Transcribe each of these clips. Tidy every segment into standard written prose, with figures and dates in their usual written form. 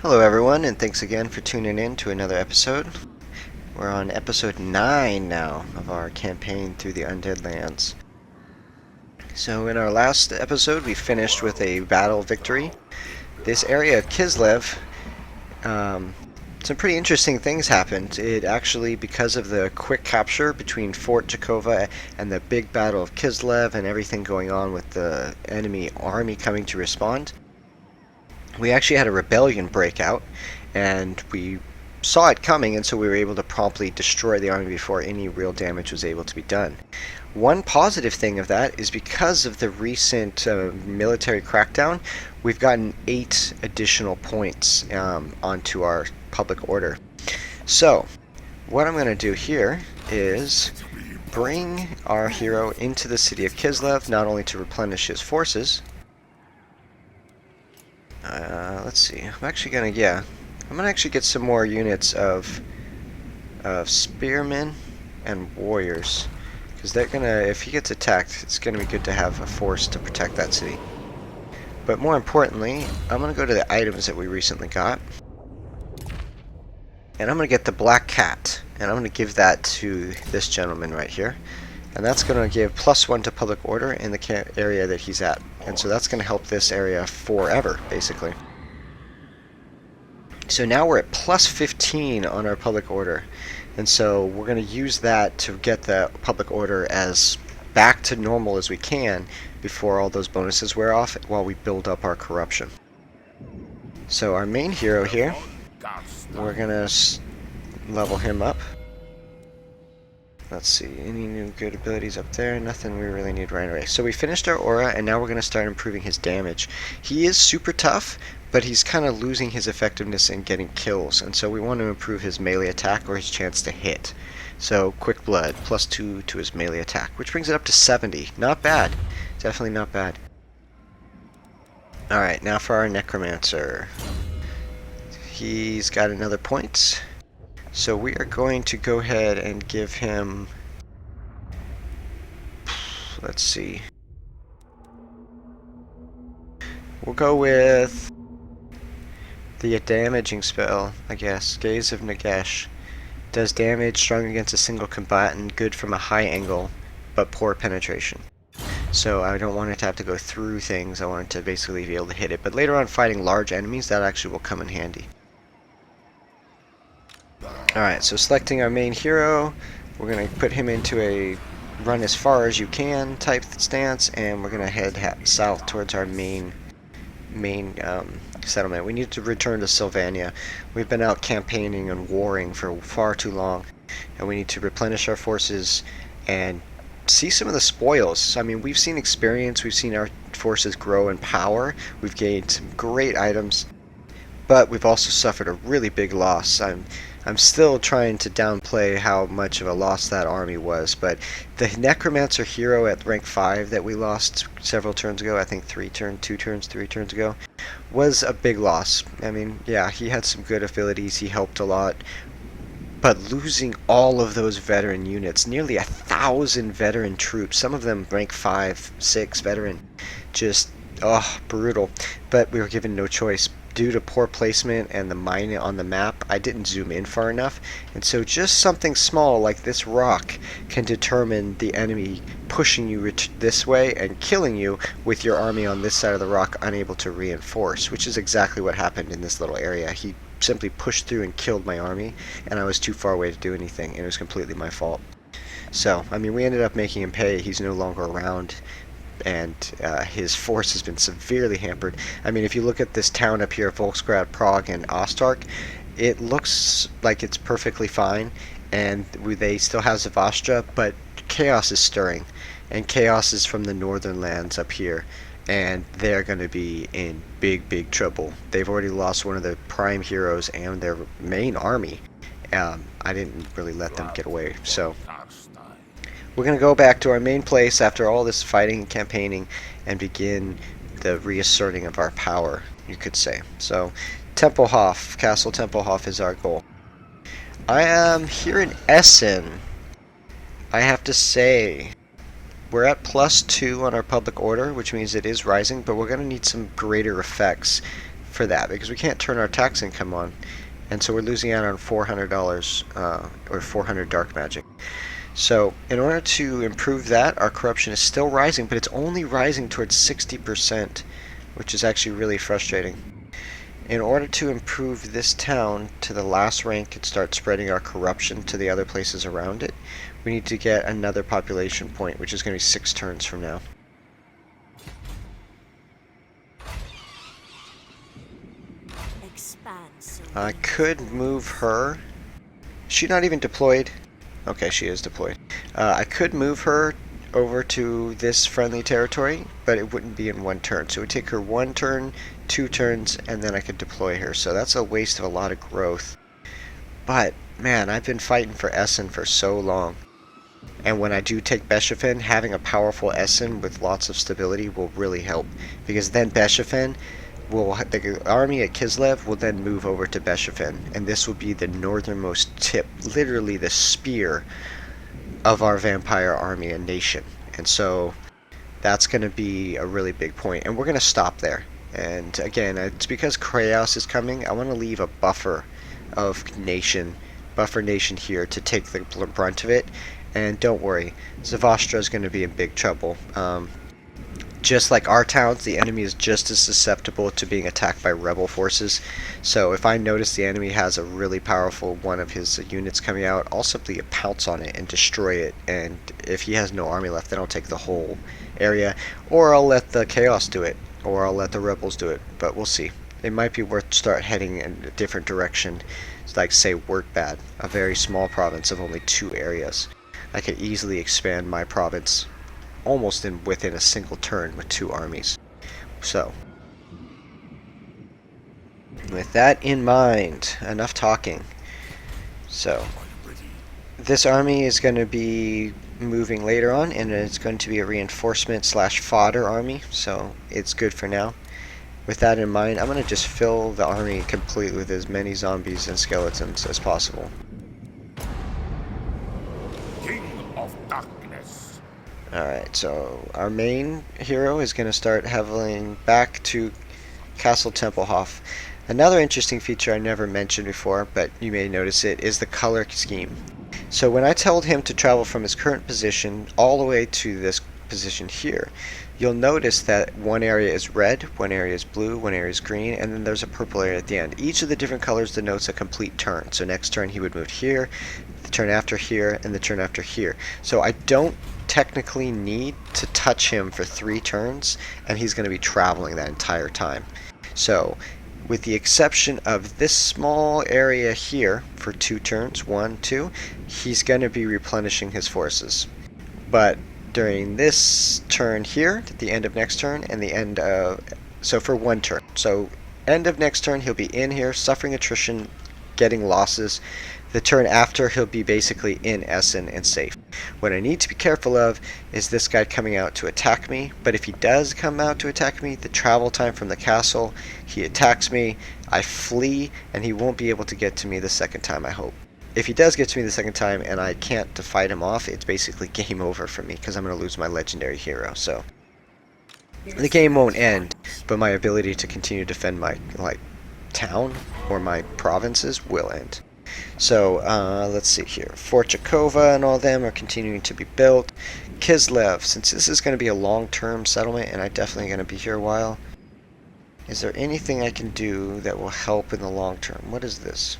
Hello everyone, and thanks again for tuning in to another episode. We're on episode 9 now of our campaign through the Undead Lands. So in our last episode we finished with a battle victory. This area of Kislev, some pretty interesting things happened. It actually, because of the quick capture between Fort Jakova and the big battle of Kislev and everything going on with the enemy army coming to respond, we actually had a rebellion break out, and we saw it coming, and so we were able to promptly destroy the army before any real damage was able to be done. One positive thing of that is because of the recent military crackdown, we've gotten 8 additional points onto our public order. So, what I'm going to do here is bring our hero into the city of Kislev, not only to replenish his forces. Let's see. I'm gonna actually get some more units of spearmen and warriors, because they're gonna. If he gets attacked, it's gonna be good to have a force to protect that city. But more importantly, I'm gonna go to the items that we recently got, and I'm gonna get the black cat, and I'm gonna give that to this gentleman right here. And that's going to give +1 to public order in the area that he's at. And so that's going to help this area forever, basically. So now we're at +15 on our public order. And so we're going to use that to get the public order as back to normal as we can before all those bonuses wear off while we build up our corruption. So our main hero here, we're going to level him up. Let's see, any new good abilities up there? Nothing we really need right away. So we finished our aura, and now we're going to start improving his damage. He is super tough, but he's kind of losing his effectiveness in getting kills, and so we want to improve his melee attack or his chance to hit. So quick blood, +2 to his melee attack, which brings it up to 70. Not bad. Definitely not bad. Alright, now for our necromancer. He's got another point. So we are going to go ahead and give him, let's see, we'll go with the damaging spell, I guess. Gaze of Nagesh. Does damage, strong against a single combatant, good from a high angle, but poor penetration. So I don't want it to have to go through things, I want it to basically be able to hit it. But later on fighting large enemies, that actually will come in handy. Alright, so selecting our main hero, we're going to put him into a run as far as you can type stance, and we're going to head south towards our main settlement. We need to return to Sylvania. We've been out campaigning and warring for far too long, and we need to replenish our forces and see some of the spoils. I mean, we've seen experience, we've seen our forces grow in power, we've gained some great items, but we've also suffered a really big loss. I'm still trying to downplay how much of a loss that army was, but the Necromancer hero at rank 5 that we lost several turns ago, I think 3 turns ago, was a big loss. I mean, yeah, he had some good abilities, he helped a lot, but losing all of those veteran units, nearly 1,000 veteran troops, some of them rank 5, 6 veteran, just, brutal. But we were given no choice. Due to poor placement and the mine on the map, I didn't zoom in far enough, and so just something small like this rock can determine the enemy pushing you this way and killing you with your army on this side of the rock unable to reinforce, which is exactly what happened in this little area. He simply pushed through and killed my army, and I was too far away to do anything, and it was completely my fault. So, I mean, we ended up making him pay. He's no longer around, and his force has been severely hampered. I mean, if you look at this town up here, Volksgrad, Prague, and Ostark, it looks like it's perfectly fine, and they still have Zavastra, but chaos is stirring, and chaos is from the northern lands up here, and they're going to be in big trouble. They've already lost one of their prime heroes and their main army. I didn't really let them get away, so we're going to go back to our main place after all this fighting and campaigning and begin the reasserting of our power, you could say. So, Tempelhof, Castle Tempelhof is our goal. I am here in Essen. I have to say, we're at +2 on our public order, which means it is rising, but we're going to need some greater effects for that because we can't turn our tax income on, and so we're losing out on $400 or 400 dark magic. So in order to improve that, our corruption is still rising, but it's only rising towards 60%, which is actually really frustrating. In order to improve this town to the last rank and start spreading our corruption to the other places around it, we need to get another population point, which is going to be 6 turns from now. I could move her. Is she not even deployed? Okay, she is deployed. I could move her over to this friendly territory, but it wouldn't be in 1 turn. So it would take her 1 turn, 2 turns, and then I could deploy her. So that's a waste of a lot of growth. But, man, I've been fighting for Essen for so long. And when I do take Bechefen, having a powerful Essen with lots of stability will really help. Because then Bechefen, the army at Kislev will then move over to Bechefen. And this will be the northernmost tip, literally the spear of our vampire army and nation. And so that's going to be a really big point. And we're going to stop there. And again, it's because Kraos is coming. I want to leave a buffer nation here to take the brunt of it. And don't worry, Zavastra is going to be in big trouble. Just like our towns, the enemy is just as susceptible to being attacked by rebel forces. So if I notice the enemy has a really powerful one of his units coming out, I'll simply pounce on it and destroy it. And if he has no army left, then I'll take the whole area. Or I'll let the Chaos do it. Or I'll let the rebels do it. But we'll see. It might be worth start heading in a different direction. It's like, say, Wurtbad, a very small province of only 2 areas. I could easily expand my province almost within a single turn with 2 armies. So, with that in mind, enough talking. So, this army is going to be moving later on, and it's going to be a reinforcement / fodder army, so it's good for now. With that in mind, I'm going to just fill the army completely with as many zombies and skeletons as possible. Alright, so our main hero is going to start heveling back to Castle Tempelhof. Another interesting feature I never mentioned before, but you may notice it, is the color scheme. So when I told him to travel from his current position all the way to this position here, you'll notice that one area is red, one area is blue, one area is green, and then there's a purple area at the end. Each of the different colors denotes a complete turn. So next turn he would move here, the turn after here, and the turn after here. So I don't technically need to touch him for 3 turns, and he's going to be traveling that entire time. So with the exception of this small area here for 2 turns, 1, 2, he's going to be replenishing his forces. But during this turn here, at the end of next turn, and the end of... so for 1 turn. So end of next turn, he'll be in here, suffering attrition, getting losses. The turn after, he'll be basically in Essen and safe. What I need to be careful of is this guy coming out to attack me, but if he does come out to attack me, the travel time from the castle, he attacks me, I flee, and he won't be able to get to me the second time, I hope. If he does get to me the second time and I can't to fight him off, it's basically game over for me, because I'm going to lose my legendary hero. So the game won't end, but my ability to continue to defend my town or my provinces will end. So let's see here. Fort Jakova and all them are continuing to be built. Kislev, since this is going to be a long-term settlement and I'm definitely going to be here a while, is there anything I can do that will help in the long term? What is this?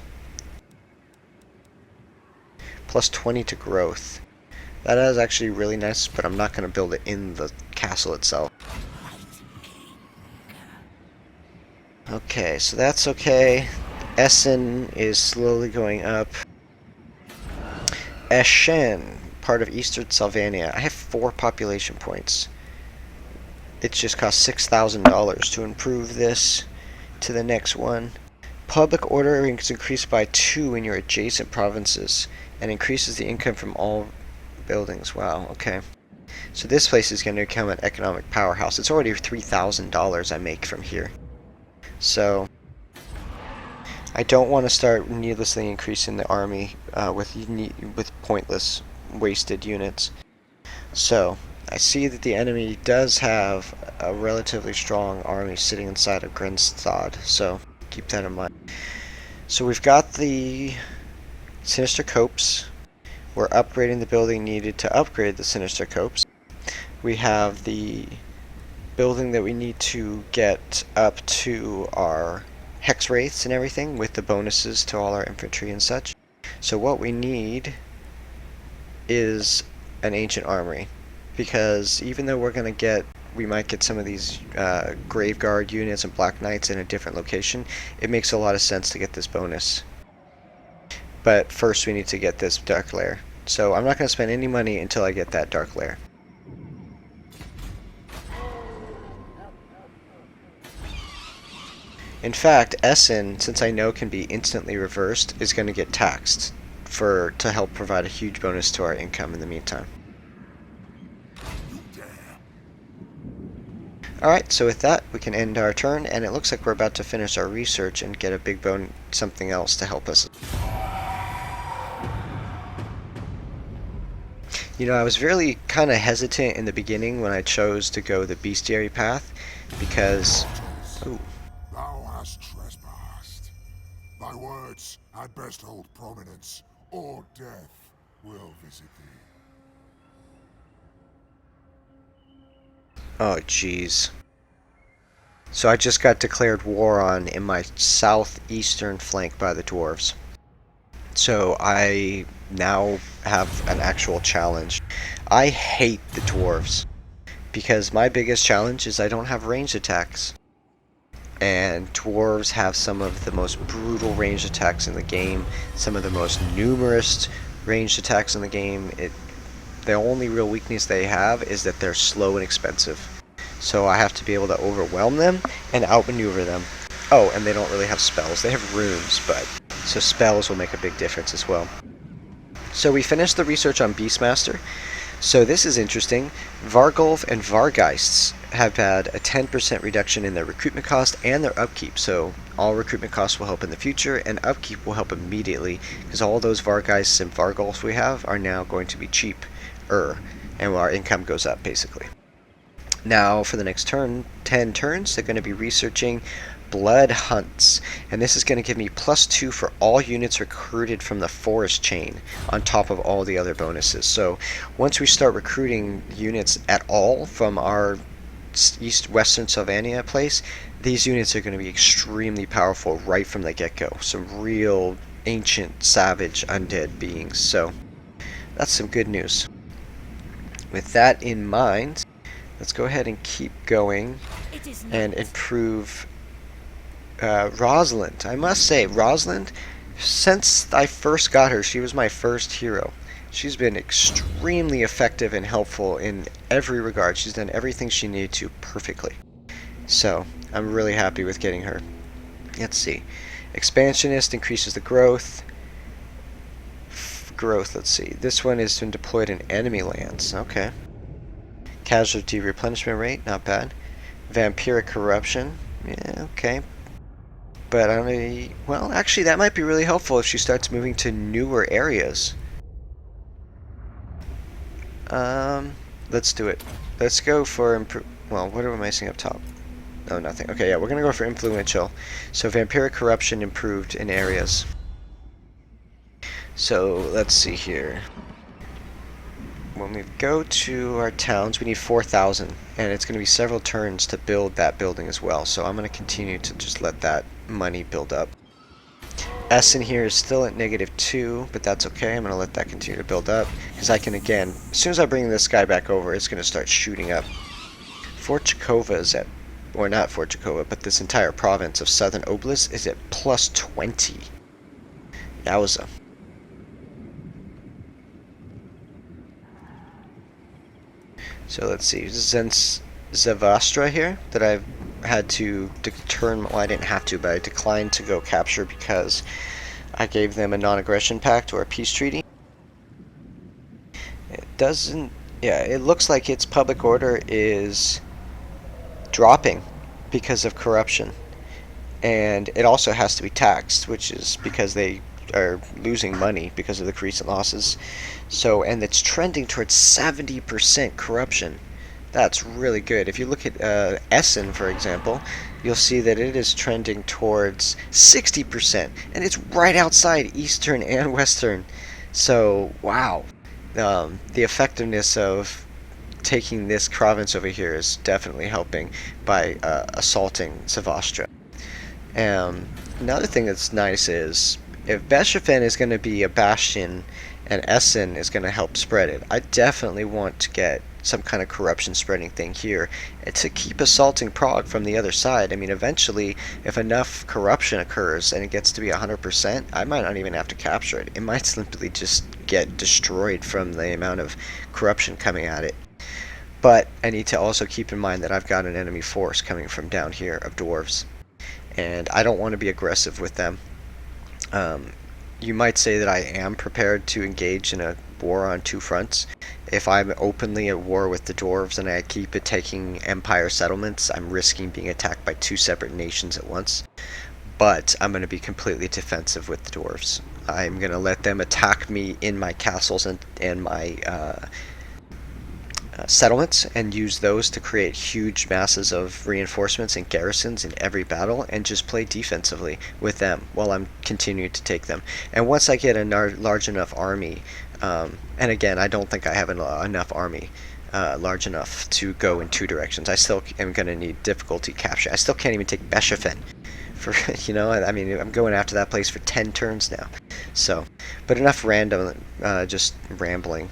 Plus 20 to growth. That is actually really nice, but I'm not going to build it in the castle itself. Okay, so that's okay. Essen is slowly going up. Eschen, part of Eastern Sylvania. I have 4 population points. It just costs $6,000 to improve this to the next one. Public order is increased by 2 in your adjacent provinces and increases the income from all buildings. Wow, okay. So this place is going to become an economic powerhouse. It's already $3,000 I make from here. So I don't want to start needlessly increasing the army with pointless, wasted units. So I see that the enemy does have a relatively strong army sitting inside of Grinstad, so keep that in mind. So we've got the Sinister Copes. We're upgrading the building needed to upgrade the Sinister Copes. We have the building that we need to get up to our Hex Wraiths and everything with the bonuses to all our infantry and such. So what we need is an Ancient Armory, because even though we might get some of these Graveguard units and Black Knights in a different location, it makes a lot of sense to get this bonus. But first we need to get this Dark Lair. So I'm not going to spend any money until I get that Dark Lair. In fact, Essen, since I know can be instantly reversed, is going to get taxed to help provide a huge bonus to our income in the meantime. Alright, so with that, we can end our turn, and it looks like we're about to finish our research and get a big something else to help us. You know, I was really kind of hesitant in the beginning when I chose to go the bestiary path, because... Ooh. Thou hast trespassed. Thy words had best hold prominence, or death will visit thee. Oh, jeez. So I just got declared war on in my southeastern flank by the dwarves. So I now have an actual challenge. I hate the dwarves, because my biggest challenge is I don't have ranged attacks. And dwarves have some of the most brutal ranged attacks in the game, some of the most numerous ranged attacks in the game. The only real weakness they have is that they're slow and expensive. So I have to be able to overwhelm them and outmaneuver them. Oh, and they don't really have spells. They have runes, but so spells will make a big difference as well. So we finished the research on Beastmaster. So this is interesting. Vargulf and Vargeists have had a 10% reduction in their recruitment cost and their upkeep. So all recruitment costs will help in the future, and upkeep will help immediately, because all those Vargeists and Vargulfs we have are now going to be cheaper, and our income goes up basically. Now for the next 10 turns, they're going to be researching Blood Hunts, and this is going to give me +2 for all units recruited from the Forest Chain, on top of all the other bonuses. So once we start recruiting units at all from our western Sylvania place, these units are going to be extremely powerful right from the get-go. Some real ancient, savage, undead beings. So that's some good news. With that in mind, let's go ahead and keep going and improve Rosalind. I must say, Rosalind, since I first got her, she was my first hero. She's been extremely effective and helpful in every regard. She's done everything she needed to perfectly. So, I'm really happy with getting her. Let's see. Expansionist increases the growth. Let's see. This one has been deployed in enemy lands. Okay. Casualty replenishment rate, not bad. Vampiric corruption. Yeah, okay. But well, actually that might be really helpful if she starts moving to newer areas. Let's do it. Let's go for well, what am I missing up top? Oh, nothing. Okay, yeah, we're gonna go for influential. So vampiric corruption improved in areas. So let's see here. When we go to our towns, we need 4,000, and it's going to be several turns to build that building as well. So I'm going to continue to just let that money build up. Essen here is still at -2, but that's okay. I'm going to let that continue to build up, because I can, again, as soon as I bring this guy back over, it's going to start shooting up. Fort Chakova is at, or not Fort Chakova, but this entire province of Southern Oblast is at +20. Yowza. So let's see, Zavastra here, that I've had to turn, well, I didn't have to, but I declined to go capture because I gave them a non-aggression pact or a peace treaty. It doesn't, yeah, it looks like its public order is dropping because of corruption. And it also has to be taxed, which is because they are losing money because of the recent losses. So, and it's trending towards 70% corruption. That's really good. If you look at Essen, for example, you'll see that it is trending towards 60%, and it's right outside Eastern and Western. So, wow. The effectiveness of taking this province over here is definitely helping by assaulting Savastra. Another thing that's nice is if Bechefen is going to be a bastion and Essen is going to help spread it, I definitely want to get some kind of corruption spreading thing here to keep assaulting Prague from the other side. I mean, eventually, if enough corruption occurs and it gets to be 100%, I might not even have to capture it. It might simply just get destroyed from the amount of corruption coming at it. But I need to also keep in mind that I've got an enemy force coming from down here of dwarves, and I don't want to be aggressive with them. You might say that I am prepared to engage in a war on two fronts. If I'm openly at war with the dwarves and I keep taking empire settlements, I'm risking being attacked by two separate nations at once. But I'm going to be completely defensive with the dwarves. I'm going to let them attack me in my castles and my settlements and use those to create huge masses of reinforcements and garrisons in every battle and just play defensively with them while I'm continuing to take them. And once I get a large enough army, and again, I don't think I have enough army large enough to go in two directions. I still am going to need difficulty capture. I still can't even take Bechefen. For, you know, I mean, I'm going after that place for 10 turns now. So, but enough random, just rambling.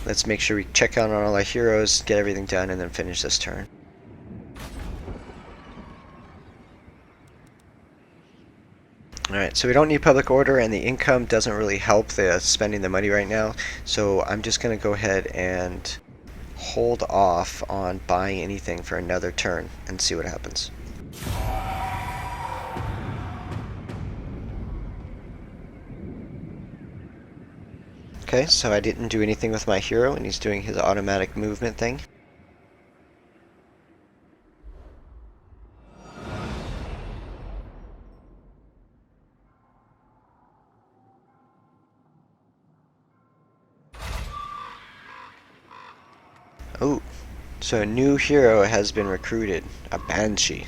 Let's make sure we check out on all our heroes, get everything done, and then finish this turn. Alright, so we don't need public order, and the income doesn't really help the spending the money right now, so I'm just going to go ahead and hold off on buying anything for another turn and see what happens. Okay, so I didn't do anything with my hero, and he's doing his automatic movement thing. Oh, so a new hero has been recruited, a Banshee.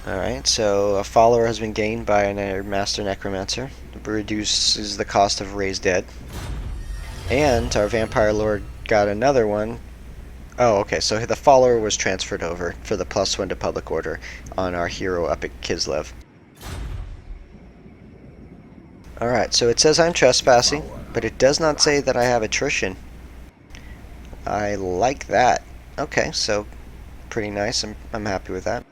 Alright, so a follower has been gained by a Master Necromancer. It reduces the cost of Raised Dead. And our Vampire Lord got another one. Oh, okay, so the follower was transferred over for the +1 to public order on our hero up at Kislev. Alright, so it says I'm trespassing, but it does not say that I have attrition. I like that. Okay, so pretty nice. I'm happy with that.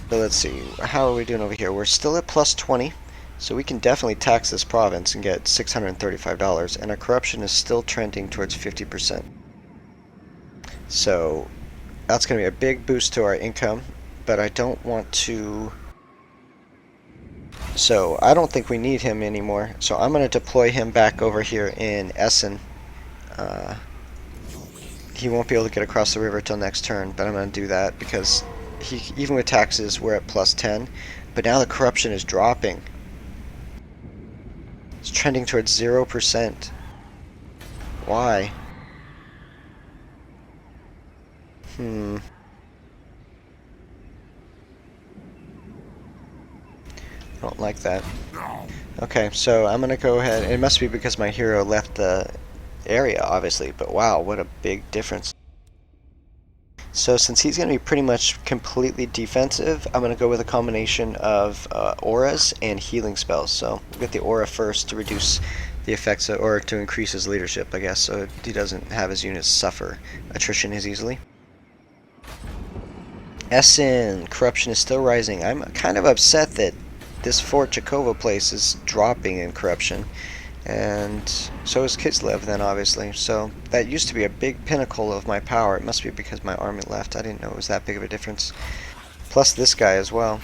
So let's see, how are we doing over here? We're still at +20, so we can definitely tax this province and get $635, and our corruption is still trending towards 50%. So that's going to be a big boost to our income, but I don't want to... So I don't think we need him anymore, so I'm going to deploy him back over here in Essen. He won't be able to get across the river till next turn, but I'm going to do that because even with taxes we're at +10, but now the corruption is dropping. It's trending towards 0%. Why? I don't like that. Okay, so I'm gonna go ahead. It must be because my hero left the area, obviously, but wow, what a big difference. So since he's going to be pretty much completely defensive, I'm going to go with a combination of auras and healing spells. So we'll get the aura first to reduce the effects, or to increase his leadership, I guess, so he doesn't have his units suffer attrition as easily. Essen, corruption is still rising. I'm kind of upset that this Fort Jakovo place is dropping in corruption. And so is Kislev then, obviously. So that used to be a big pinnacle of my power. It must be because my army left. I didn't know it was that big of a difference. Plus this guy as well.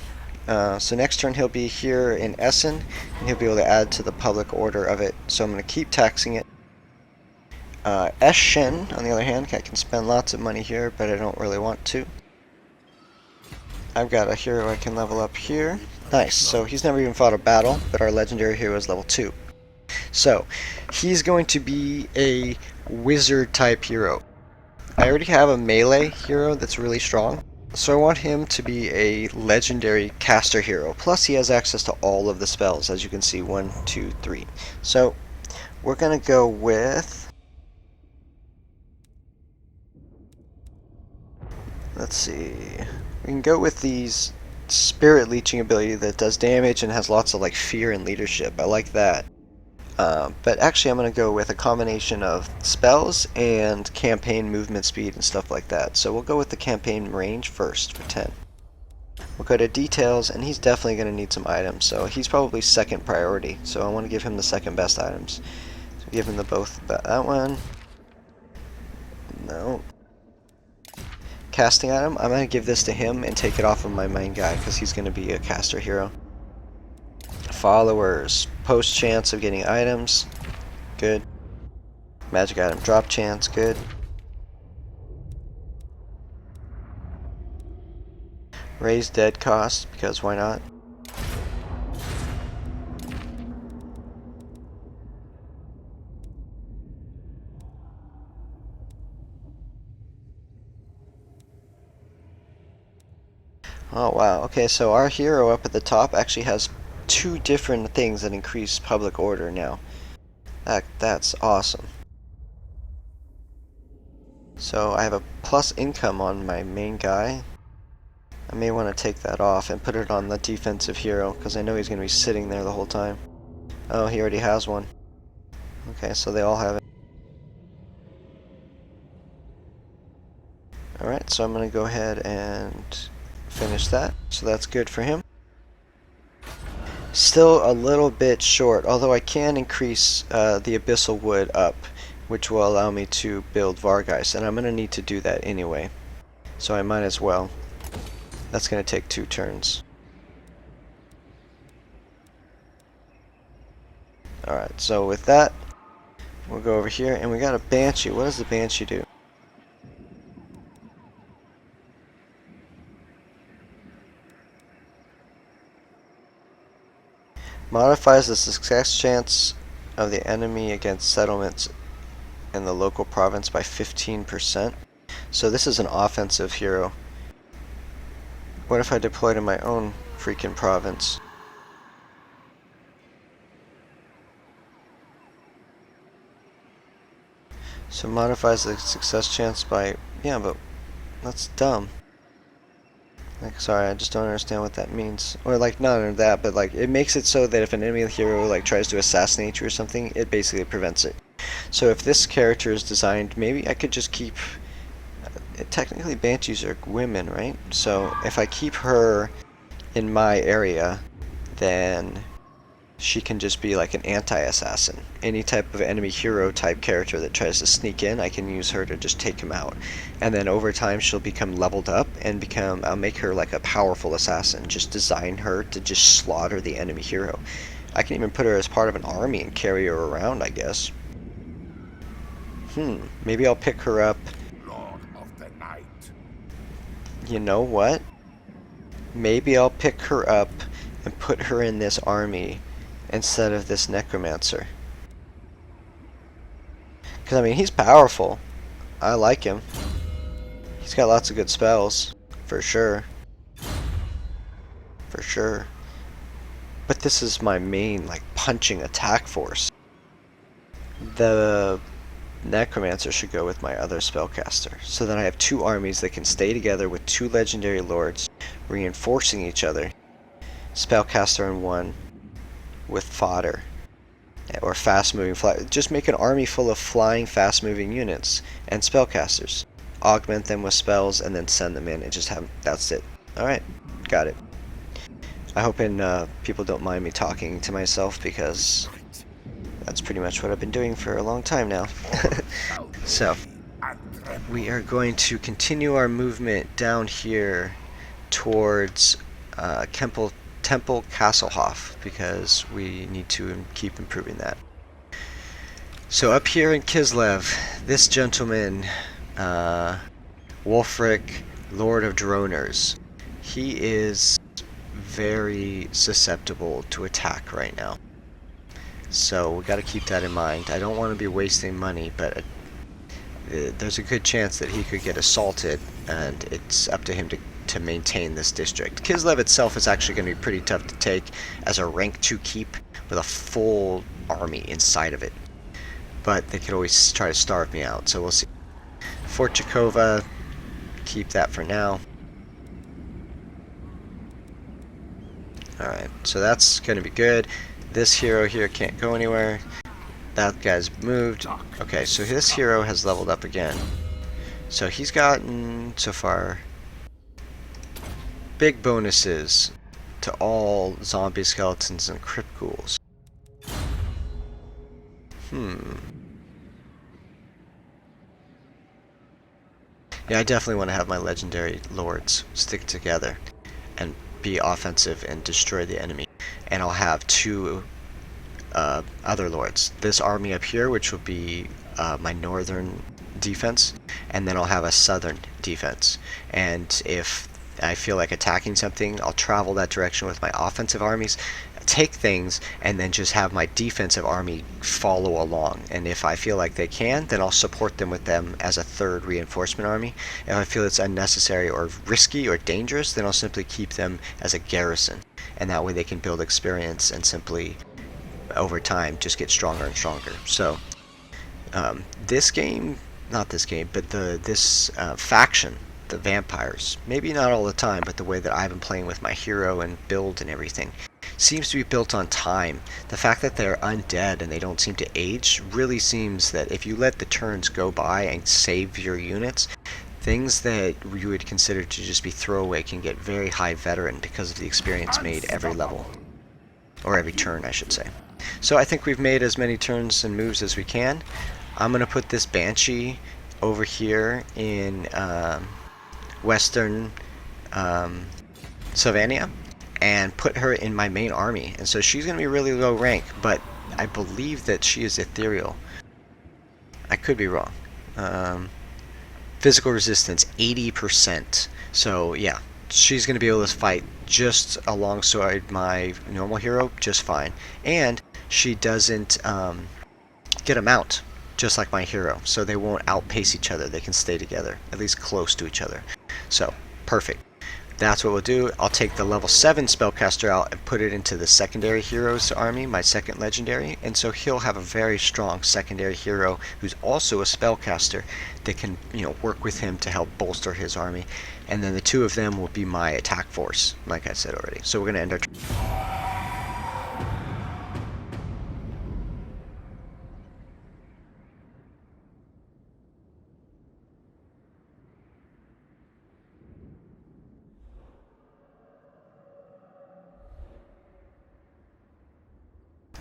So next turn he'll be here in Essen, and he'll be able to add to the public order of it. So I'm going to keep taxing it. Eschen, on the other hand, I can spend lots of money here, but I don't really want to. I've got a hero I can level up here. Nice, so he's never even fought a battle, but our legendary hero is level 2. So, he's going to be a wizard type hero. I already have a melee hero that's really strong, so I want him to be a legendary caster hero. Plus he has access to all of the spells, as you can see, 1, 2, 3. So, we're going to go with... Let's see... We can go with these spirit leeching ability that does damage and has lots of like fear and leadership. I like that. But actually I'm going to go with a combination of spells and campaign movement speed and stuff like that. So we'll go with the campaign range first for 10. We'll go to details, and he's definitely going to need some items. So he's probably second priority. So I want to give him the second best items. So give him the both that one. No. Casting item, I'm going to give this to him and take it off of my main guy because he's going to be a caster hero. Followers, post chance of getting items, good. Magic item drop chance, good. Raise dead cost, because why not? Oh wow, okay, so our hero up at the top actually has 2 different things that increase public order now. That's awesome. So I have a plus income on my main guy. I may want to take that off and put it on the defensive hero, because I know he's going to be sitting there the whole time. Oh, he already has one. Okay, so they all have it. Alright, so I'm going to go ahead and finish that. So that's good for him. Still a little bit short, although I can increase the Abyssal Wood up, which will allow me to build Vargeist, and I'm going to need to do that anyway. So I might as well. That's going to take 2 turns. Alright, so with that, we'll go over here, and we got a Banshee. What does the Banshee do? Modifies the success chance of the enemy against settlements in the local province by 15%. So this is an offensive hero. What if I deployed in my own freaking province? So modifies the success chance by... Yeah, but that's dumb. Like, sorry, I just don't understand what that means. Or, like, not only that, but, like, it makes it so that if an enemy hero, like, tries to assassinate you or something, it basically prevents it. So if this character is designed, maybe I could just keep... Technically, Banshees are women, right? So if I keep her in my area, then she can just be like an anti-assassin. Any type of enemy hero type character that tries to sneak in, I can use her to just take him out. And then over time she'll become leveled up and I'll make her like a powerful assassin. Just design her to just slaughter the enemy hero. I can even put her as part of an army and carry her around, I guess. Maybe I'll pick her up. Lord of the Night. You know what? Maybe I'll pick her up and put her in this army instead of this necromancer. Because, I mean, he's powerful. I like him. He's got lots of good spells. For sure. For sure. But this is my main, like, punching attack force. The necromancer should go with my other spellcaster. So then I have 2 armies that can stay together with 2 legendary lords, reinforcing each other. Spellcaster in 1 with fodder. Or fast-moving fly. Just make an army full of flying, fast-moving units and spellcasters. Augment them with spells and then send them in and just have... That's it. Alright, got it. I hope people don't mind me talking to myself because that's pretty much what I've been doing for a long time now. So, we are going to continue our movement down here towards Temple Castlehof because we need to keep improving that. So up here in Kislev, this gentleman, Wolfric, Lord of Droners, He is very susceptible to attack right now. So we got to keep that in mind. I don't want to be wasting money, but there's a good chance that he could get assaulted, and it's up to him to maintain this district. Kislev itself is actually going to be pretty tough to take as a rank 2 keep with a full army inside of it. But they could always try to starve me out, so we'll see. Fort Jakova, keep that for now. Alright, so that's going to be good. This hero here can't go anywhere. That guy's moved. Okay, so this hero has leveled up again. So he's gotten, so far, big bonuses to all zombie skeletons and crypt ghouls. Yeah, I definitely want to have my legendary lords stick together and be offensive and destroy the enemy. And I'll have 2 other lords. This army up here, which will be my northern defense, and then I'll have a southern defense. And if I feel like attacking something, I'll travel that direction with my offensive armies, take things, and then just have my defensive army follow along. And if I feel like they can, then I'll support them with them as a 3rd reinforcement army. If I feel it's unnecessary or risky or dangerous, then I'll simply keep them as a garrison. And that way they can build experience and simply, over time, just get stronger and stronger. So, this game, not this game, but this faction, the vampires, maybe not all the time, but the way that I've been playing with my hero and build and everything, seems to be built on time. The fact that they're undead and they don't seem to age really seems that if you let the turns go by and save your units, things that you would consider to just be throwaway can get very high veteran because of the experience made every level. Or every turn, I should say. So I think we've made as many turns and moves as we can. I'm going to put this Banshee over here in western Sylvania and put her in my main army. And so she's going to be really low rank, but I believe that she is ethereal. I could be wrong. Physical resistance, 80%. So yeah, she's going to be able to fight just alongside my normal hero just fine. And she doesn't get a mount, just like my hero. So they won't outpace each other. They can stay together, at least close to each other. So, perfect. That's what we'll do. I'll take the level 7 spellcaster out and put it into the secondary heroes army, my second legendary, and so he'll have a very strong secondary hero who's also a spellcaster that can, work with him to help bolster his army. And then the 2 of them will be my attack force, like I said already. So we're going to end our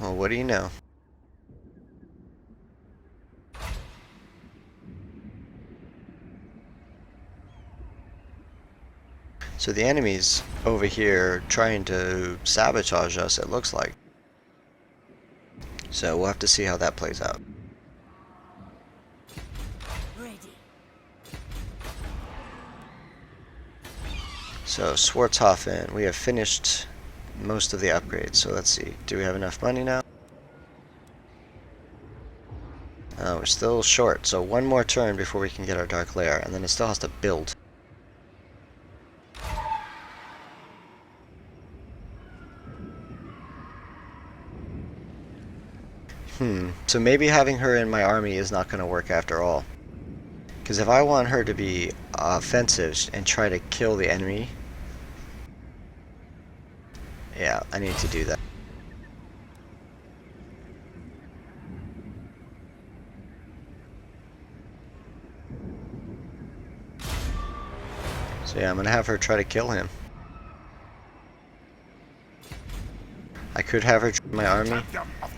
Well, what do you know? So the enemy's over here trying to sabotage us, it looks like. So we'll have to see how that plays out. Ready. So Schwarzhofen, we have finished most of the upgrades. So let's see, do we have enough money now? We're still short, so one more turn before we can get our Dark Lair, and then it still has to build. So maybe having her in my army is not going to work after all. Because if I want her to be offensive and try to kill the enemy, yeah, I need to do that. So yeah, I'm going to have her try to kill him. I could have her join my army.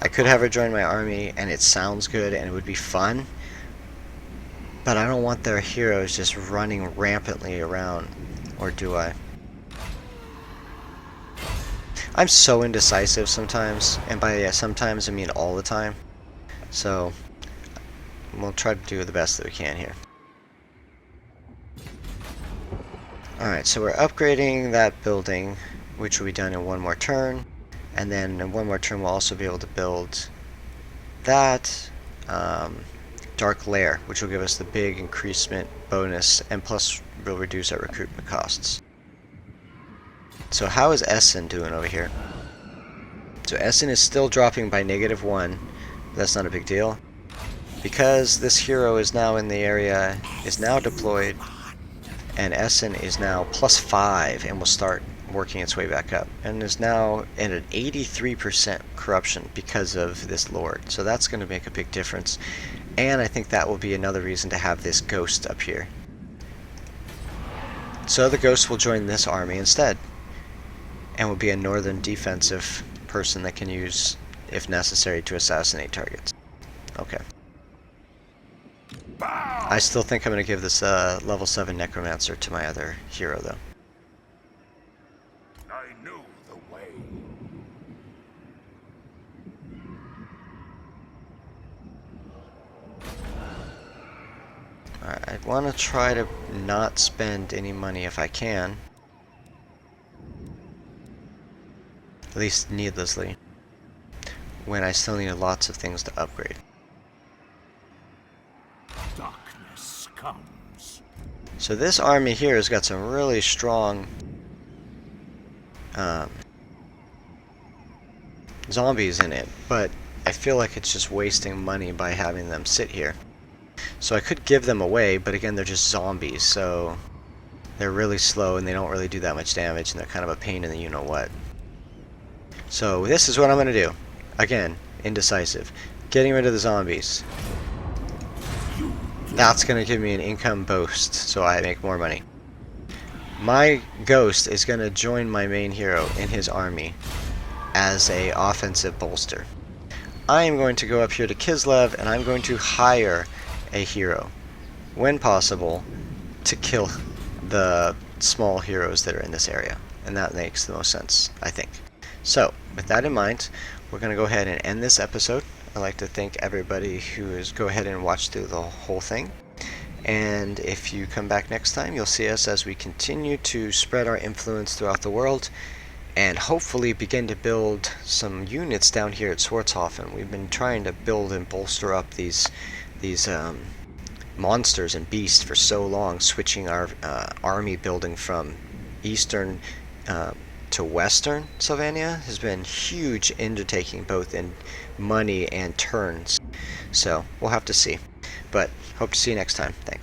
I could have her join my army, and it sounds good, and it would be fun. But I don't want their heroes just running rampantly around. Or do I? I'm so indecisive sometimes, and by sometimes I mean all the time. So we'll try to do the best that we can here. Alright, so we're upgrading that building, which will be done in one more turn. And then in one more turn we'll also be able to build that Dark Lair, which will give us the big increasement bonus, and plus will reduce our recruitment costs. So how is Essen doing over here? So Essen is still dropping by -1. That's not a big deal. Because this hero is now in the area, is now deployed, and Essen is now +5 and will start working its way back up, and is now at an 83% corruption because of this lord. So that's going to make a big difference, and I think that will be another reason to have this ghost up here. So the ghost will join this army instead, and will be a northern defensive person that can use, if necessary, to assassinate targets. Okay. I still think I'm going to give this level 7 Necromancer to my other hero, though. I knew the way. Alright, I want to try to not spend any money if I can. At least needlessly. When I still need lots of things to upgrade. Darkness comes. So this army here has got some really strong zombies in it, but I feel like it's just wasting money by having them sit here. So I could give them away, but again, they're just zombies, so they're really slow and they don't really do that much damage, and they're kind of a pain in the you-know-what. So this is what I'm going to do. Again, indecisive. Getting rid of the zombies. That's going to give me an income boost, so I make more money. My ghost is going to join my main hero in his army as a offensive bolster. I am going to go up here to Kislev, and I'm going to hire a hero, when possible, to kill the small heroes that are in this area. And that makes the most sense, I think. So, with that in mind, we're going to go ahead and end this episode. I'd like to thank everybody who is go ahead and watch through the whole thing. And if you come back next time, you'll see us as we continue to spread our influence throughout the world and hopefully begin to build some units down here at Swartzhofen. We've been trying to build and bolster up these monsters and beasts for so long, switching our army building from eastern to western Sylvania has been huge undertaking, both in money and turns. So we'll have to see. But hope to see you next time. Thanks.